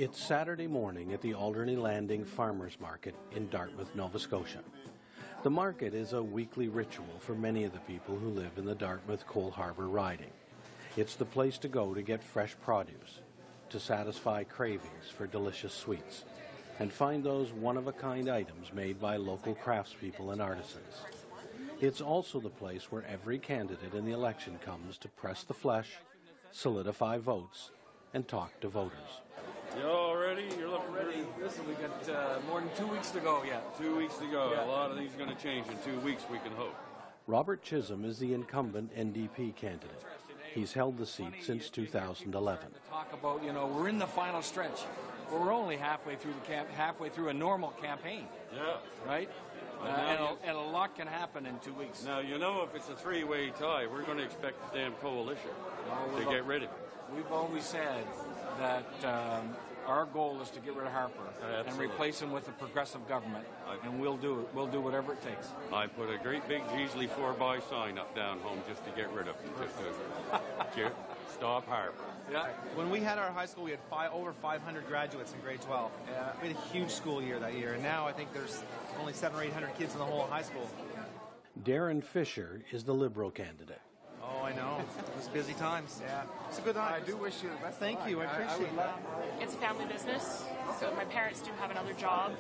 It's Saturday morning at the Alderney Landing Farmers Market in Dartmouth, Nova Scotia. The market is a weekly ritual for many of the people who live in the Dartmouth-Cole Harbour riding. It's the place to go to get fresh produce, to satisfy cravings for delicious sweets, and find those one-of-a-kind items made by local craftspeople and artisans. It's also the place where every candidate in the election comes to press the flesh, solidify votes, and talk to voters. You all ready? You're looking ready. Listen, we got more than 2 weeks to go yet. 2 weeks to go. Yeah. A lot of these are going to change in 2 weeks, we can hope. Robert Chisholm is the incumbent NDP candidate. He's held the seat since 2011. Talk about, we're in the final stretch. We're only halfway through halfway through a normal campaign. Yeah. Right? And a lot can happen in 2 weeks. Now, if it's a three-way tie, we're going to expect the damn coalition to get rid of it. We've always said that our goal is to get rid of Harper and replace him with a progressive government, and we'll do it. We'll do whatever it takes. I put a great big Geesley 4x sign up down home just to get rid of him, just to stop Harper. Yeah. When we had our high school, we had over 500 graduates in grade 12. Yeah. We had a huge school year that year, and now I think there's only 700 or 800 kids in the whole high school. Darren Fisher is the Liberal candidate. Oh, I know. It was busy times. Yeah. It's a good time. I do wish you the best. Thank you. I appreciate that. It's a family business, so my parents do have another job.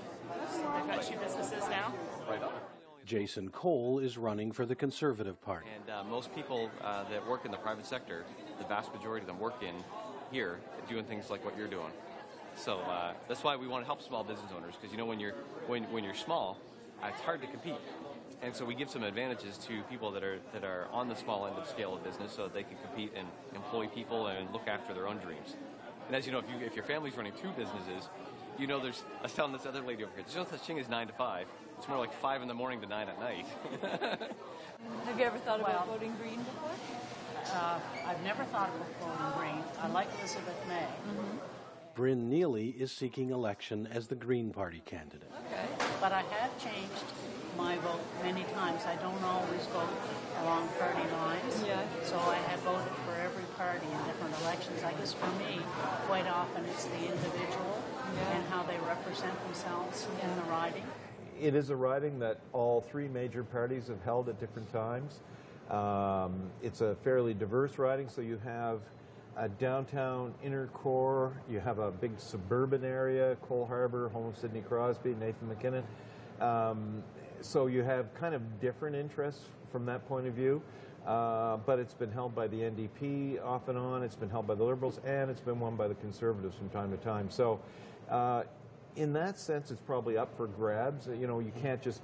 So they've got 2 businesses now. Right on. Jason Cole is running for the Conservative Party. And most people that work in the private sector, the vast majority of them work in here doing things like what you're doing. So that's why we want to help small business owners, because when you're small, it's hard to compete. And so we give some advantages to people that are on the small end of scale of business, so that they can compete and employ people and look after their own dreams. And as you know, if your family's running 2 businesses, there's, I was telling this other lady over here, there's no such thing as 9 to 5. It's more like 5 in the morning to 9 at night. Have you ever thought about voting Green before? I've never thought about voting Green. I like Elizabeth May. Bryn Neely is seeking election as the Green Party candidate. Okay. But I have changed my vote many times. I don't always vote along party lines. Yeah. So I have voted for every party in different elections. I guess for me, quite often it's the individual and how they represent themselves in the riding. It is a riding that all 3 major parties have held at different times. It's a fairly diverse riding, so you have a downtown inner core, you have a big suburban area, Cole Harbour, home of Sidney Crosby, Nathan McKinnon. So you have kind of different interests from that point of view, but it's been held by the NDP off and on, it's been held by the Liberals, and it's been won by the Conservatives from time to time. So in that sense, it's probably up for grabs. You can't just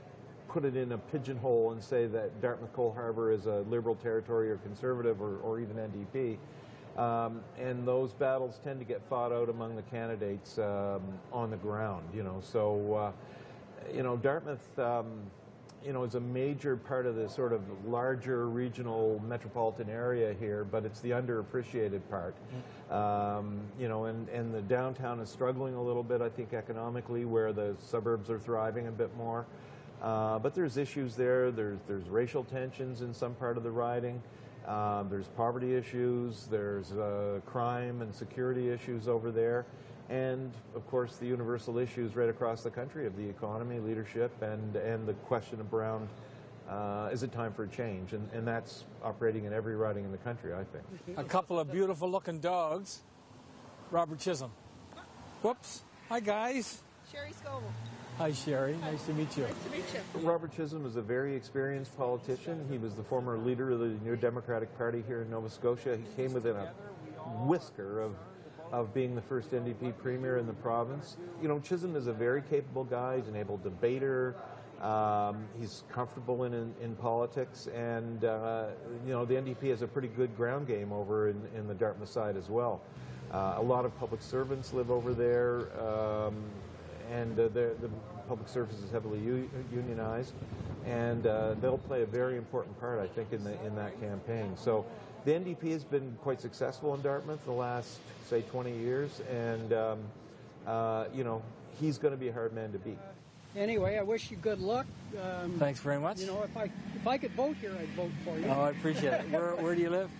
put it in a pigeonhole and say that Dartmouth-Cole Harbour is a Liberal territory or Conservative or even NDP. And those battles tend to get fought out among the candidates on the ground, So, Dartmouth, is a major part of the sort of larger regional metropolitan area here, but it's the underappreciated part. And the downtown is struggling a little bit, I think, economically, where the suburbs are thriving a bit more. But there's issues there. There's racial tensions in some part of the riding. There's poverty issues, there's crime and security issues over there, and of course the universal issues right across the country of the economy, leadership, and the question around is it time for a change, and that's operating in every riding in the country, I think. A couple of beautiful looking dogs. Robert Chisholm. Whoops. Hi guys. Sherry Scoville. Hi Sherry, nice to meet you. Nice to meet you. Robert Chisholm is a very experienced politician. He was the former leader of the New Democratic Party here in Nova Scotia. He came within a whisker of being the first NDP premier in the province. Chisholm is a very capable guy. He's an able debater. He's comfortable in politics, and the NDP has a pretty good ground game over in the Dartmouth side as well. A lot of public servants live over there. And the public service is heavily unionized, and they'll play a very important part, I think, in that campaign. So the NDP has been quite successful in Dartmouth the last, say, 20 years, and he's going to be a hard man to beat. Anyway, I wish you good luck. Thanks very much. You know, if I could vote here, I'd vote for you. Oh, I appreciate it. Where do you live?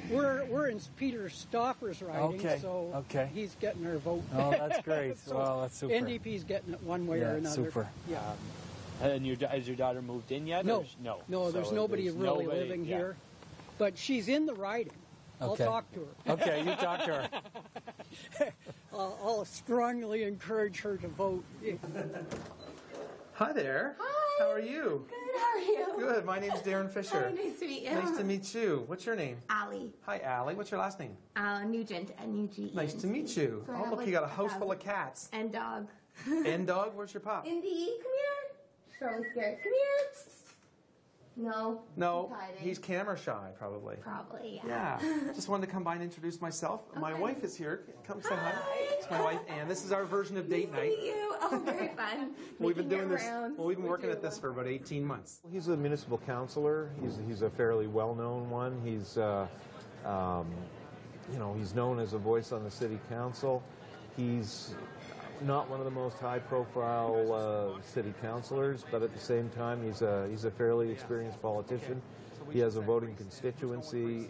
We're in Peter Stauffer's riding, Okay. So he's getting our vote. Oh, that's great. So well, that's super. NDP's getting it one way or another. Super. Yeah. And has your daughter moved in yet? No. No. No, there's nobody really living here. But she's in the riding. I'll talk to her. Okay, you talk to her. I'll strongly encourage her to vote. Hi there. Hi. How are you? Good, how are you? Good. My name's Darren Fisher. Oh, nice to meet you. Nice to meet you. What's your name? Allie. Hi, Allie. What's your last name? Nugent, N-U-G-E-N-T. Nice to meet you. So Oh, look, you got a house full of cats. And dog. And dog? Where's your pup? Indy, come here. Charlie's scared. Come here. No. No, he's camera shy, probably. Probably, yeah. Yeah. Just wanted to come by and introduce myself. My wife is here. Come say hi. It's my wife, Ann. This is our version of date night. Nice to meet you. Oh, very fun. We've been doing this. Well, we've been working at this for about 18 months. He's a municipal councillor. He's a fairly well-known one. He's you know, he's known as a voice on the city council. He's not one of the most high-profile city councillors, but at the same time, he's a fairly experienced politician. He has a voting constituency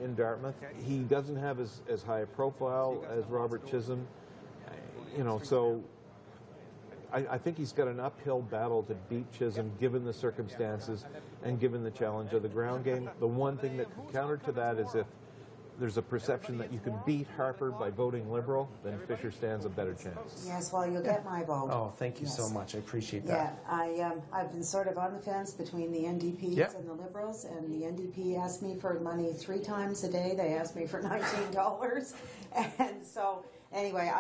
in Dartmouth. He doesn't have as high a profile as Robert Chisholm, you know, so I think he's got an uphill battle to beat Chisholm given the circumstances and given the challenge of the ground game. The one thing that could counter to that is if there's a perception that you can beat Harper by voting Liberal, then Fisher stands a better chance. Yes, well, you'll get my vote. Oh, thank you so much. I appreciate that. Yeah, I've been sort of on the fence between the NDPs and the Liberals, and the NDP asked me for money 3 times a day. They asked me for $19. And so, anyway,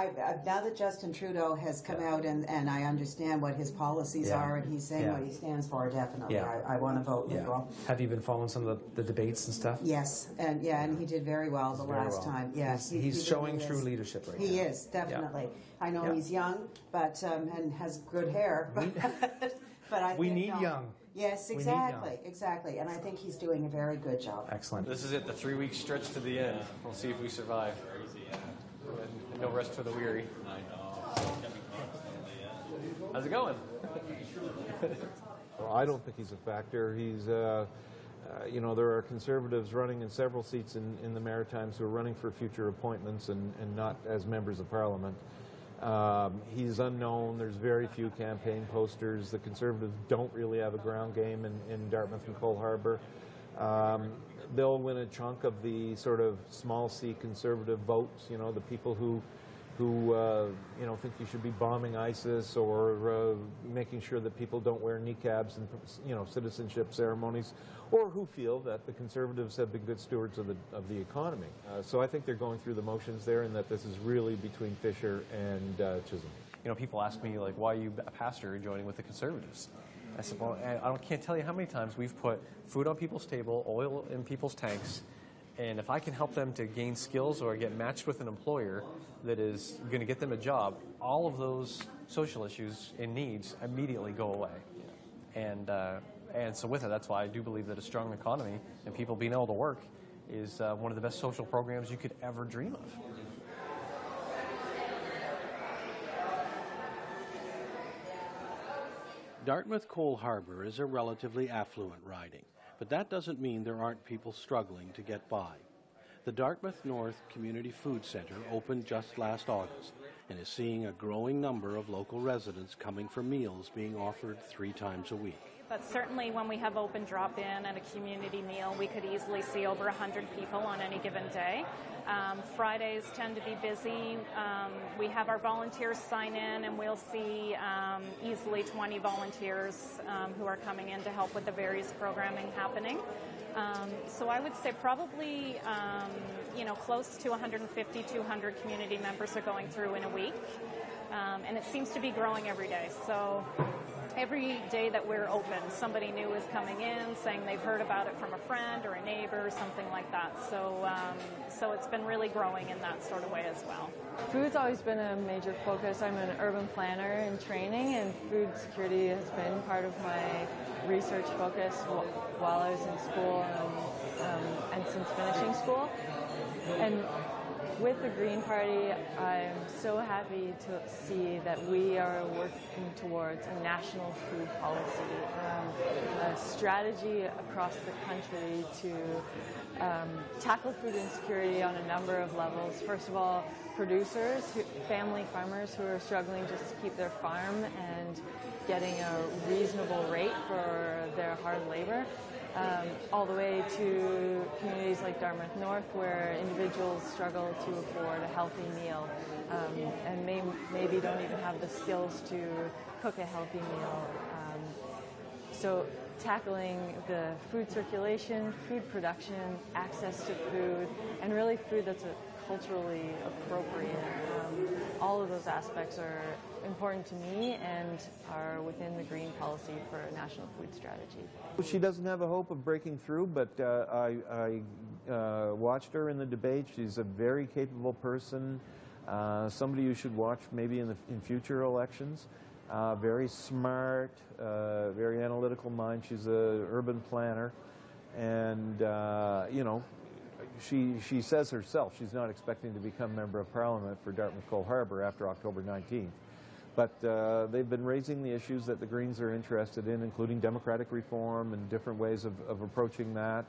now that Justin Trudeau has come out and I understand what his policies are, and he's saying what he stands for, definitely, I want to vote Liberal. Have you been following some of the debates and stuff? Yes, and he did very well the last time. Yes, he's showing true leadership right now. He is, definitely. I know he's young, but and has good hair. But I we think, need young. Yes, exactly, exactly. And I think he's doing a very good job. Excellent. This is it, the 3-week stretch to the end. We'll see if we survive. No rest for the weary. How's it going? Well, I don't think he's a factor. He's, you know, there are Conservatives running in several seats in the Maritimes who are running for future appointments and not as members of Parliament. He's unknown. There's very few campaign posters. The Conservatives don't really have a ground game in Dartmouth and Cole Harbour. They'll win a chunk of the sort of small C Conservative votes, you know, the people who you know, think you should be bombing ISIS or making sure that people don't wear niqabs and, you know, citizenship ceremonies, or who feel that the Conservatives have been good stewards of the economy. So I think they're going through the motions there, and that this is really between Fisher and Chisholm. You know, people ask me, like, why are you a pastor joining with the Conservatives? I said, well, I can't tell you how many times we've put food on people's table, oil in people's tanks, and if I can help them to gain skills or get matched with an employer that is going to get them a job, all of those social issues and needs immediately go away. And so with it, that's why I do believe that a strong economy and people being able to work is one of the best social programs you could ever dream of. Dartmouth-Cole Harbour is a relatively affluent riding, but that doesn't mean there aren't people struggling to get by. The Dartmouth North Community Food Centre opened just last August and is seeing a growing number of local residents coming for meals being offered 3 times a week. But certainly when we have open drop-in and a community meal, we could easily see over 100 people on any given day. Fridays tend to be busy. We have our volunteers sign in, and we'll see easily 20 volunteers who are coming in to help with the various programming happening. So I would say probably, you know, close to 150, 200 community members are going through in a week. And it seems to be growing every day. So every day that we're open, somebody new is coming in saying they've heard about it from a friend or a neighbor or something like that. So, so it's been really growing in that sort of way as well. Food's always been a major focus. I'm an urban planner in training, and food security has been part of my research focus while I was in school and since finishing school. And with the Green Party, I'm so happy to see that we are working towards a national food policy, a strategy across the country to tackle food insecurity on a number of levels. First of all, producers, family farmers who are struggling just to keep their farm and getting a reasonable rate for their hard labor. All the way to communities like Dartmouth North, where individuals struggle to afford a healthy meal and maybe don't even have the skills to cook a healthy meal. So tackling the food circulation, food production, access to food, and really food that's culturally appropriate. All of those aspects are important to me and are within the green policy for a national food strategy. She doesn't have a hope of breaking through, but I watched her in the debate. She's a very capable person, somebody you should watch maybe in future elections. Very smart, very analytical mind. She's an urban planner, and you know, she says herself she's not expecting to become Member of Parliament for Dartmouth-Cole Harbour after October 19th. But they've been raising the issues that the Greens are interested in, including democratic reform and different ways of approaching that,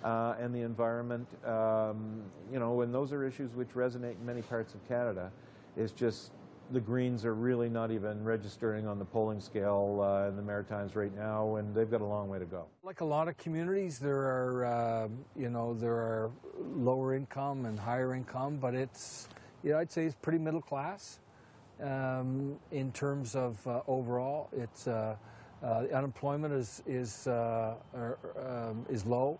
and the environment. You know, and those are issues which resonate in many parts of Canada. It's just the Greens are really not even registering on the polling scale in the Maritimes right now, and they've got a long way to go. Like a lot of communities, there are, you know, there are lower income and higher income, but it's, you know, I'd say it's pretty middle class. In terms of overall, it's unemployment is low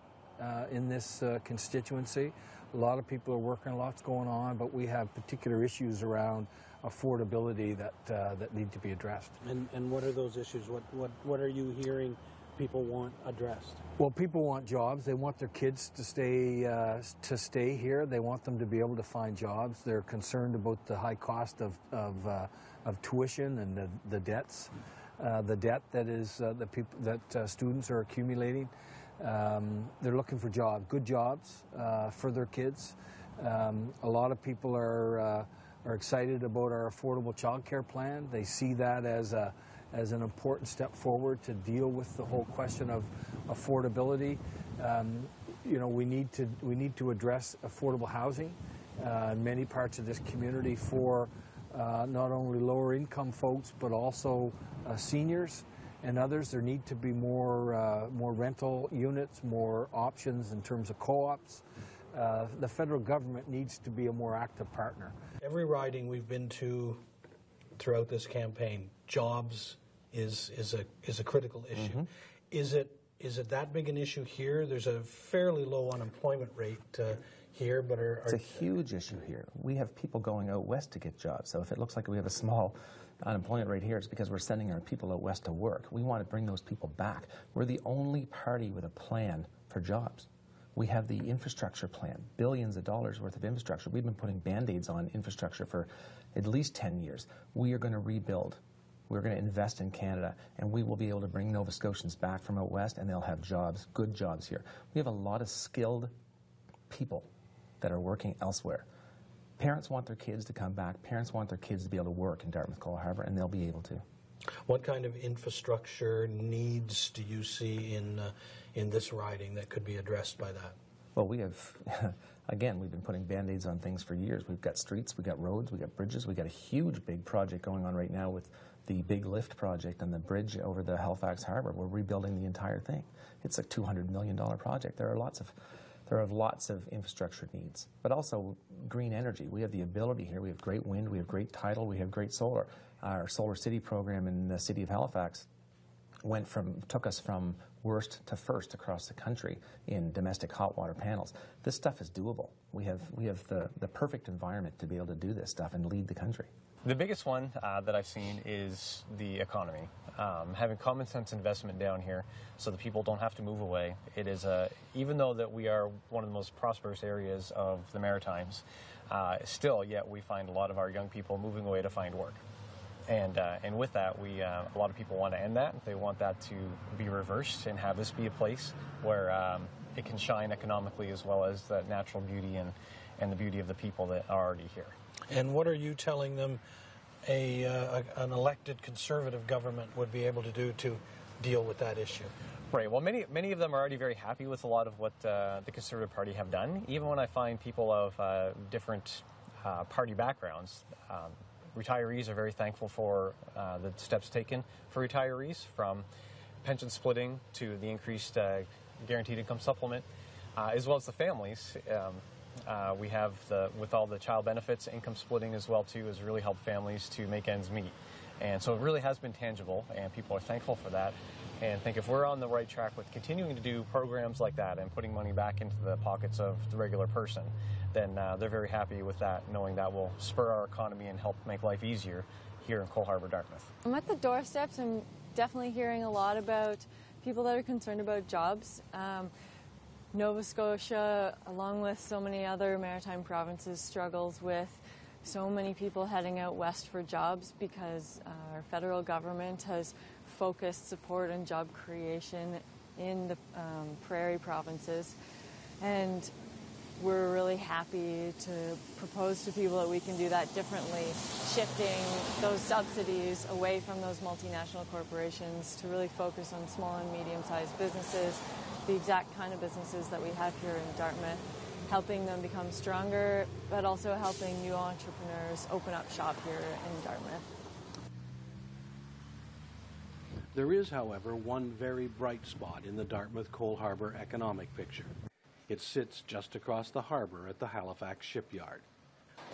in this constituency. A lot of people are working, lots going on, but we have particular issues around affordability that need to be addressed. And what are those issues? What are you hearing people want addressed? Well, people want jobs. They want their kids to stay here. They want them to be able to find jobs. They're concerned about the high cost of tuition and the debts, the debt that is that students are accumulating. They're looking for jobs, good jobs for their kids. A lot of people are excited about our affordable child care plan. They see that as an important step forward to deal with the whole question of affordability. You know, we need to address affordable housing in many parts of this community for not only lower income folks but also seniors and others. There need to be more rental units, more options in terms of co-ops. The federal government needs to be a more active partner. Every riding we've been to throughout this campaign, jobs is a critical issue. Mm-hmm. Is it that big an issue here? There's a fairly low unemployment rate here, but it's a huge issue here. We have people going out west to get jobs. So if it looks like we have a small unemployment rate here, it's because we're sending our people out west to work. We want to bring those people back. We're the only party with a plan for jobs. We have the infrastructure plan, billions of dollars worth of infrastructure. We've been putting Band-Aids on infrastructure for at least 10 years. We are going to rebuild. We're going to invest in Canada, and we will be able to bring Nova Scotians back from out west, and they'll have jobs, good jobs here. We have a lot of skilled people that are working elsewhere. Parents want their kids to come back. Parents want their kids to be able to work in Dartmouth-Cole Harbour, and they'll be able to. What kind of infrastructure needs do you see in this riding that could be addressed by that? Well, we have, again, we've been putting Band-Aids on things for years. We've got streets, we've got roads, we've got bridges. We've got a huge big project going on right now with the Big Lift project and the bridge over the Halifax Harbour. We're rebuilding the entire thing. It's a $200 million project. There are lots of infrastructure needs, but also green energy. We have the ability here. We have great wind, we have great tidal, we have great solar. Our Solar City program in the city of Halifax took us from worst to first across the country in domestic hot water panels. This stuff is doable. We have the perfect environment to be able to do this stuff and lead the country. The biggest one that I've seen is the economy. Having common sense investment down here so that people don't have to move away. It is even though that we are one of the most prosperous areas of the Maritimes, still yet we find a lot of our young people moving away to find work. And with that, a lot of people want to end that. They want that to be reversed and have this be a place where it can shine economically as well as the natural beauty and the beauty of the people that are already here. And what are you telling them an elected Conservative government would be able to do to deal with that issue? Right. Well, many of them are already very happy with a lot of what the Conservative Party have done. Even when I find people of different party backgrounds, retirees are very thankful for the steps taken for retirees, from pension splitting to the increased guaranteed income supplement, as well as the families. We have, with all the child benefits, income splitting as well too has really helped families to make ends meet. And so it really has been tangible, and people are thankful for that. And I think if we're on the right track with continuing to do programs like that and putting money back into the pockets of the regular person, then they're very happy with that, knowing that will spur our economy and help make life easier here in Cole Harbour, Dartmouth. I'm at the doorsteps. I'm definitely hearing a lot about people that are concerned about jobs. Nova Scotia, along with so many other maritime provinces, struggles with so many people heading out west for jobs because our federal government has focused support and job creation in the prairie provinces. And we're really happy to propose to people that we can do that differently, shifting those subsidies away from those multinational corporations to really focus on small and medium-sized businesses, the exact kind of businesses that we have here in Dartmouth, helping them become stronger, but also helping new entrepreneurs open up shop here in Dartmouth. There is, however, one very bright spot in the Dartmouth-Cole Harbour economic picture. It sits just across the harbour at the Halifax shipyard.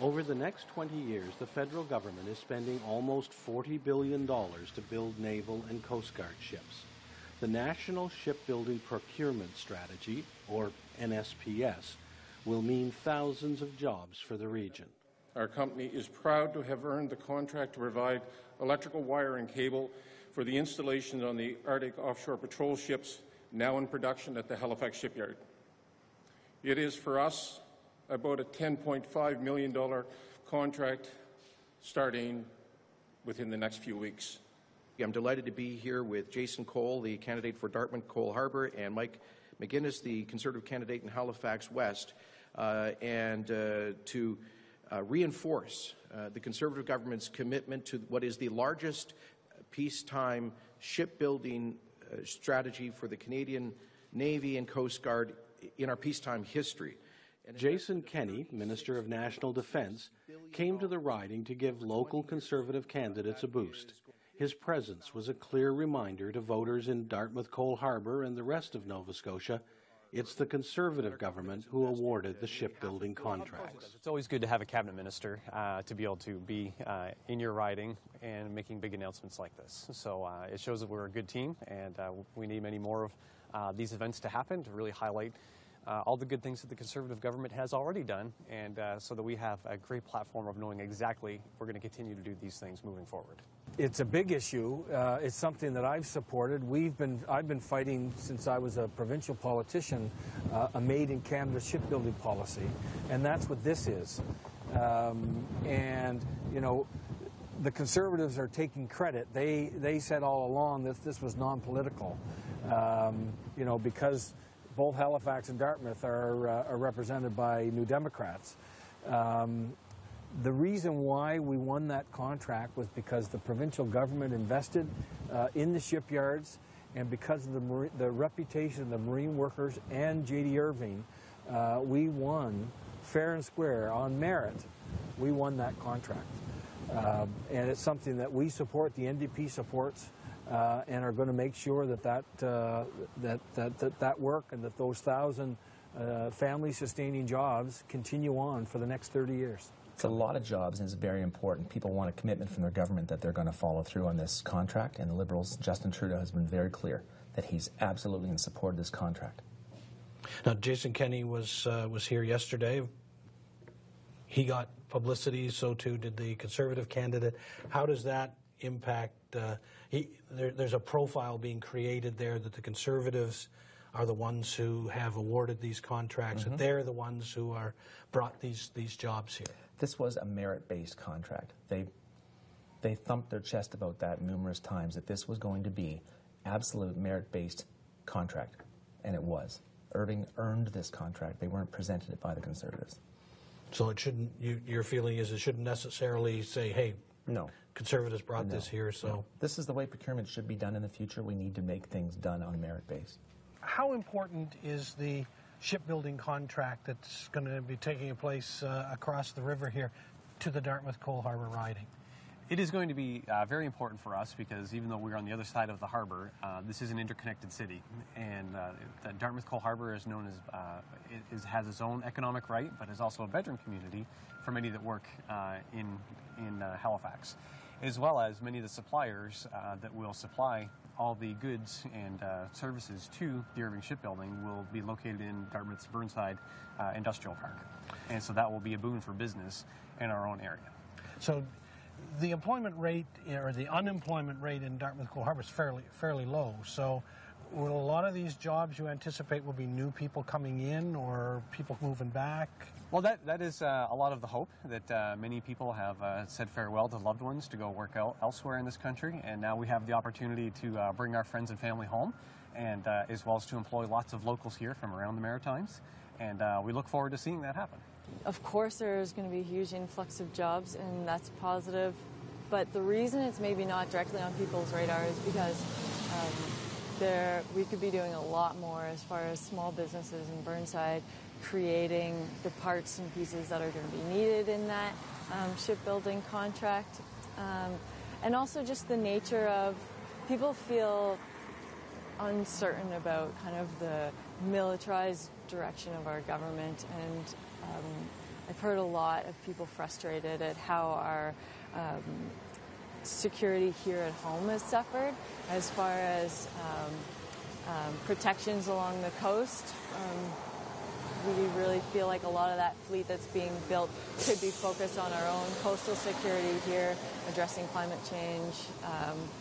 Over the next 20 years, the federal government is spending almost $40 billion to build naval and Coast Guard ships. The National Shipbuilding Procurement Strategy, or NSPS, will mean thousands of jobs for the region. Our company is proud to have earned the contract to provide electrical wire and cable for the installation on the Arctic offshore patrol ships now in production at the Halifax shipyard. It is, for us, about a $10.5 million contract starting within the next few weeks. I'm delighted to be here with Jason Cole, the candidate for Dartmouth-Cole Harbour, and Mike McGuinness, the Conservative candidate in Halifax West, and to reinforce the Conservative government's commitment to what is the largest peacetime shipbuilding strategy for the Canadian Navy and Coast Guard in our peacetime history. Jason Kenney, Minister of National Defence, came to the riding to give local Conservative candidates a boost. His presence was a clear reminder to voters in Dartmouth-Cole Harbour and the rest of Nova Scotia it's the Conservative government who awarded the shipbuilding contracts. It's always good to have a cabinet minister to be able to be in your riding and making big announcements like this. So it shows that we're a good team, and we need many more of these events to happen to really highlight all the good things that the Conservative government has already done, and so that we have a great platform of knowing exactly we're going to continue to do these things moving forward. It's a big issue. It's something that I've supported. I've been fighting since I was a provincial politician, a made in Canada shipbuilding policy, and that's what this is. And you know, the Conservatives are taking credit. They said all along that this was non-political. You know, because both Halifax and Dartmouth are represented by New Democrats. The reason why we won that contract was because the provincial government invested in the shipyards, and because of the reputation of the marine workers and J.D. Irving, we won fair and square on merit. We won that contract. And it's something that we support, the NDP supports, and are going to make sure that that work and that those 1,000 family-sustaining jobs continue on for the next 30 years. It's a lot of jobs, and it's very important. People want a commitment from their government that they're going to follow through on this contract, and the Liberals, Justin Trudeau, has been very clear that he's absolutely in support of this contract. Now, Jason Kenney was here yesterday. He got publicity, so too did the Conservative candidate. How does that impact? There's a profile being created there that the Conservatives are the ones who have awarded these contracts, that they're the ones who are brought these jobs here. This was a merit-based contract. They thumped their chest about that numerous times, that this was going to be absolute merit-based contract, and it was. Irving earned this contract. They weren't presented it by the Conservatives. So it shouldn't. Your feeling is it shouldn't necessarily say, "Hey, no, Conservatives brought this here." So no. This is the way procurement should be done in the future. We need to make things done on merit base. How important is the shipbuilding contract that's going to be taking place across the river here to the Dartmouth-Cole Harbour riding? It is going to be very important for us because even though we're on the other side of the harbour, this is an interconnected city, and the Dartmouth-Cole Harbour is known as has its own economic right, but is also a veteran community for many that work in Halifax, as well as many of the suppliers that will supply all the goods and services to the Irving Shipbuilding will be located in Dartmouth's Burnside Industrial Park, and so that will be a boon for business in our own area. So the employment rate or the unemployment rate in Dartmouth-Cole Harbour is fairly low. So will a lot of these jobs you anticipate will be new people coming in or people moving back? Well, that is a lot of the hope that many people have said farewell to loved ones to go work elsewhere in this country, and now we have the opportunity to bring our friends and family home, and as well as to employ lots of locals here from around the Maritimes, and we look forward to seeing that happen. Of course there's going to be a huge influx of jobs, and that's positive, but the reason it's maybe not directly on people's radar is because we could be doing a lot more as far as small businesses in Burnside creating the parts and pieces that are going to be needed in that shipbuilding contract, and also just the nature of people feel uncertain about kind of the militarized direction of our government, and I've heard a lot of people frustrated at how our security here at home has suffered as far as protections along the coast. We really feel like a lot of that fleet that's being built could be focused on our own coastal security here, addressing climate change,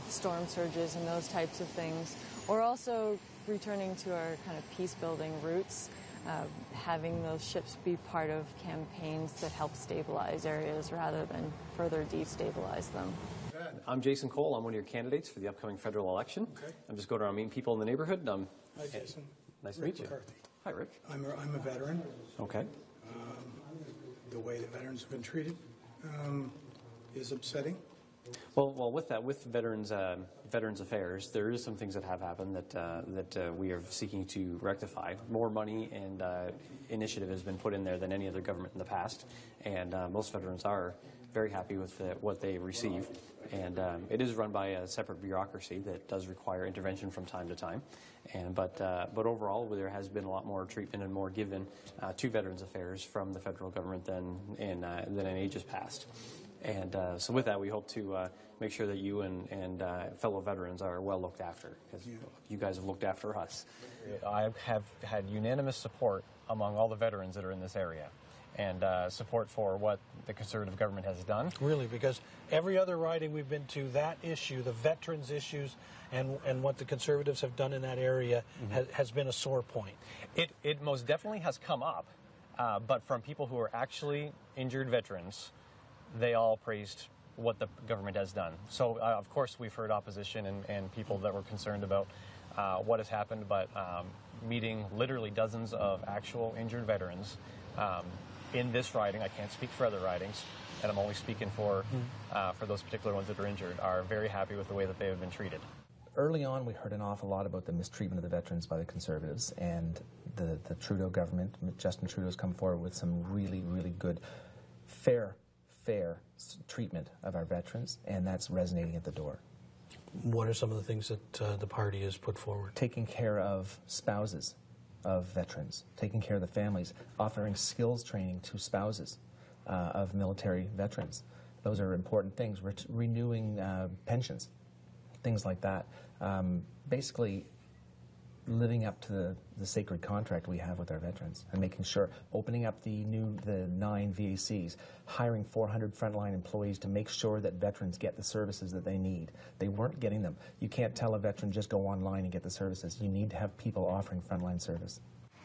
storm surges and those types of things, or also returning to our kind of peace-building roots, having those ships be part of campaigns that help stabilize areas rather than further destabilize them. I'm Jason Cole. I'm one of your candidates for the upcoming federal election. Okay. I'm just going around meeting people in the neighborhood. Hi, Jason. Nice to meet you. McCarthy. Hi, Rick. I'm a veteran. Okay. The way the veterans have been treated is upsetting. Well, with that, with Veterans Affairs, there is some things that have happened that we are seeking to rectify. More money and initiative has been put in there than any other government in the past, and most veterans are very happy with what they receive. And it is run by a separate bureaucracy that does require intervention from time to time. But overall, there has been a lot more treatment and more given to Veterans Affairs from the federal government than in ages past. And so with that, we hope to make sure that you and fellow veterans are well looked after, because you guys have looked after us. I have had unanimous support among all the veterans that are in this area, and support for what the Conservative government has done. Really, because every other riding we've been to, that issue, the veterans' issues, and what the Conservatives have done in that area has been a sore point. It most definitely has come up, but from people who are actually injured veterans, they all praised what the government has done. So, of course, we've heard opposition and people that were concerned about what has happened, but meeting literally dozens of actual injured veterans in this riding, I can't speak for other ridings, and I'm only speaking for those particular ones that are injured, are very happy with the way that they have been treated. Early on, we heard an awful lot about the mistreatment of the veterans by the Conservatives, and the Trudeau government, Justin Trudeau's come forward with some really, really good, fair treatment of our veterans, and that's resonating at the door. What are some of the things that the party has put forward? Taking care of spouses of veterans, taking care of the families, offering skills training to spouses of military veterans. Those are important things. Renewing pensions, things like that. Basically, living up to the sacred contract we have with our veterans and making sure, opening up the 9 VACs, hiring 400 frontline employees to make sure that veterans get the services that they need. They weren't getting them. You can't tell a veteran just go online and get the services. You need to have people offering frontline service.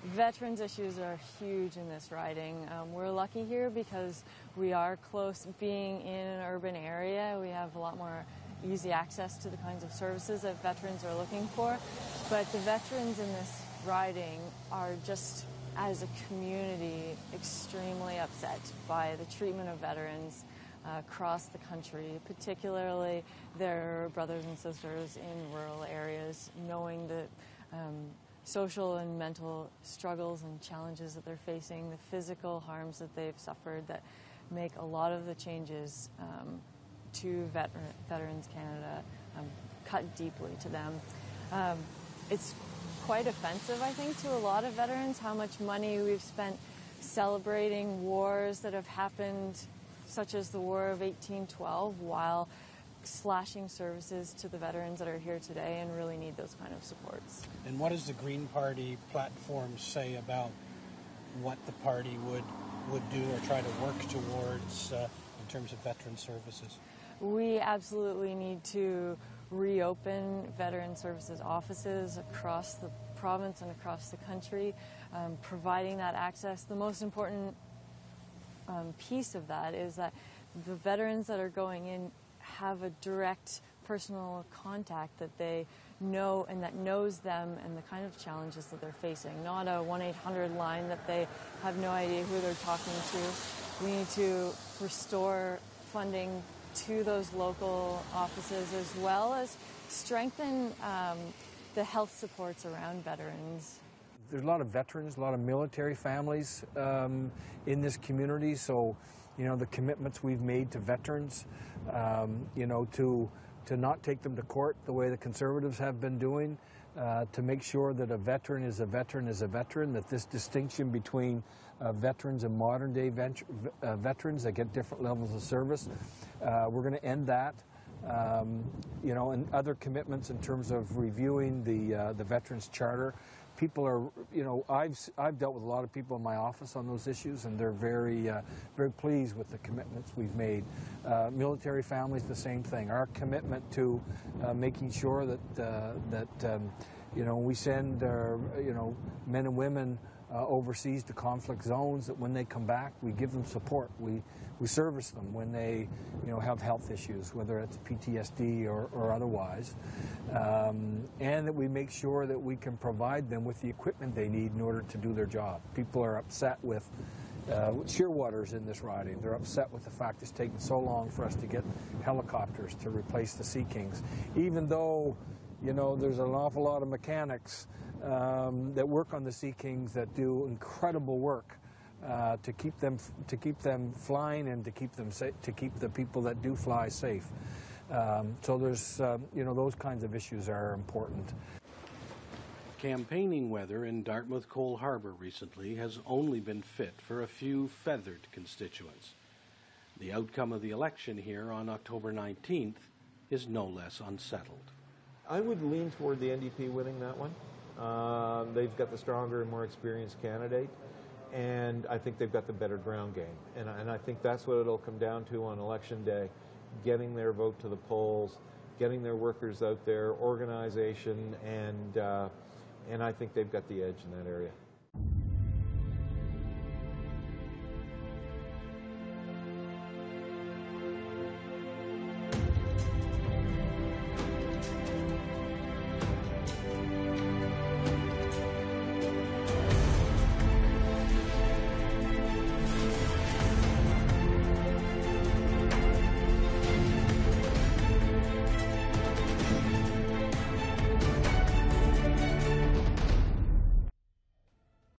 Veterans issues are huge in this riding. We're lucky here because we are close, being in an urban area. We have a lot more easy access to the kinds of services that veterans are looking for. But the veterans in this riding are just, as a community, extremely upset by the treatment of veterans across the country, particularly their brothers and sisters in rural areas, knowing the social and mental struggles and challenges that they're facing, the physical harms that they've suffered that make a lot of the changes to Veterans Canada cut deeply to them. It's quite offensive, I think, to a lot of veterans how much money we've spent celebrating wars that have happened, such as the War of 1812, while slashing services to the veterans that are here today and really need those kind of supports. And what does the Green Party platform say about what the party would do or try to work towards in terms of veteran services? We absolutely need to reopen veteran services offices across the province and across the country, providing that access. The most important piece of that is that the veterans that are going in have a direct personal contact that they know and that knows them and the kind of challenges that they're facing, not a 1-800 line that they have no idea who they're talking to. We need to restore funding to those local offices, as well as strengthen the health supports around veterans. There's a lot of veterans, a lot of military families in this community, so the commitments we've made to veterans, to not take them to court the way the Conservatives have been doing, to make sure that a veteran is a veteran is a veteran, that this distinction between veterans and modern-day veterans that get different levels of service, we're going to end that. And other commitments in terms of reviewing the Veterans Charter. People are, I've dealt with a lot of people in my office on those issues, and they're very pleased with the commitments we've made. Military families, the same thing. Our commitment to making sure that we send men and women overseas to conflict zones, that when they come back, we give them support. We service them when they have health issues, whether it's PTSD or otherwise, and that we make sure that we can provide them with the equipment they need in order to do their job. People are upset with Shearwater's in this riding. They're upset with the fact it's taken so long for us to get helicopters to replace the Sea Kings, even though there's an awful lot of mechanics that work on the Sea Kings that do incredible work to keep them flying and to keep the people that do fly safe. So there's those kinds of issues are important. Campaigning weather in Dartmouth-Cole Harbour recently has only been fit for a few feathered constituents. The outcome of the election here on October 19th is no less unsettled. I would lean toward the NDP winning that one. They've got the stronger and more experienced candidate, and I think they've got the better ground game. And I think that's what it'll come down to on election day, getting their vote to the polls, getting their workers out there, organization, and I think they've got the edge in that area.